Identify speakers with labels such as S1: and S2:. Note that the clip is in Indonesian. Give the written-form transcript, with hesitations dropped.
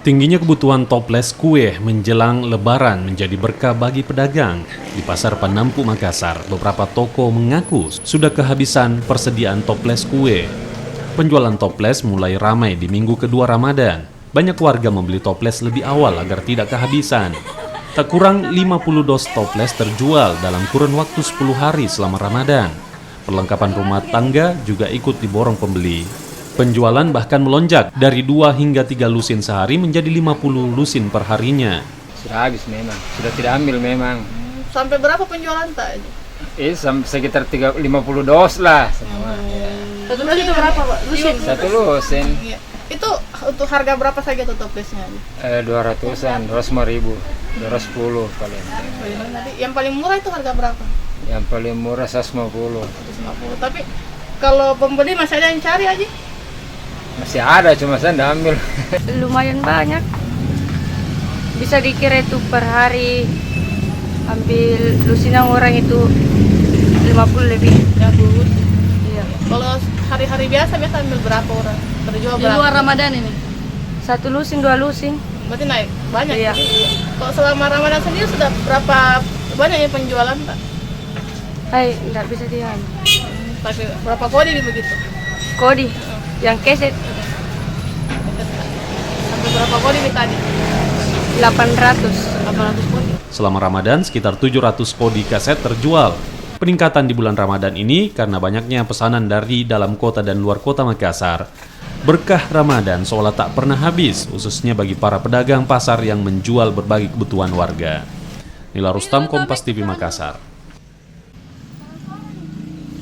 S1: Tingginya kebutuhan toples kue menjelang Lebaran menjadi berkah bagi pedagang. Di Pasar Panampu, Makassar, beberapa toko mengaku sudah kehabisan persediaan toples kue. Penjualan toples mulai ramai di minggu kedua Ramadan. Banyak warga membeli toples lebih awal agar tidak kehabisan. Tak kurang 50 dos toples terjual dalam kurun waktu 10 hari selama Ramadan. Perlengkapan rumah tangga juga ikut diborong pembeli. Penjualan bahkan melonjak dari 2 hingga 3 lusin sehari menjadi 50 lusin per harinya.
S2: Sudah habis memang, sudah tidak ambil memang.
S3: Sampai berapa penjualan tak?
S2: Sekitar 50 dos lah semua.
S3: Satu lusin itu berapa, Pak? Lusin?
S2: Satu lusin.
S3: Iya. Itu untuk harga berapa saja tuh toplesnya?
S2: 200-an, 205.000, 210 paling.
S3: Yang paling murah itu harga berapa?
S2: Yang paling murah 150.
S3: 150. Tapi kalau pembeli masih ada yang cari aja?
S2: Masih ada, cuma saya tidak ambil.
S4: Lumayan banyak. Bisa dikira itu per hari ambil lusinan orang itu 50 lebih.
S3: Ya, Bu.
S4: Iya.
S3: Kalau hari-hari biasa ambil berapa orang? Terjual
S4: Di
S3: berapa?
S4: luar Ramadan ini. 1 lusin, 2 lusin.
S3: Berarti naik banyak.
S4: Iya.
S3: Kalau selama Ramadan sendiri sudah berapa banyak yang penjualan, Pak?
S4: Hai, enggak bisa diam.
S3: Tapi berapa kodi begitu?
S4: Kodi yang keset
S3: Sampai berapa kodi tadi?
S4: 800.
S3: 800 kodi.
S1: Selama Ramadan, sekitar 700 kodi kaset terjual. Peningkatan di bulan Ramadan ini karena banyaknya pesanan dari dalam kota dan luar kota Makassar. Berkah Ramadan seolah tak pernah habis, khususnya bagi para pedagang pasar yang menjual berbagai kebutuhan warga. Nila Rustam, Kompas TV, Makassar.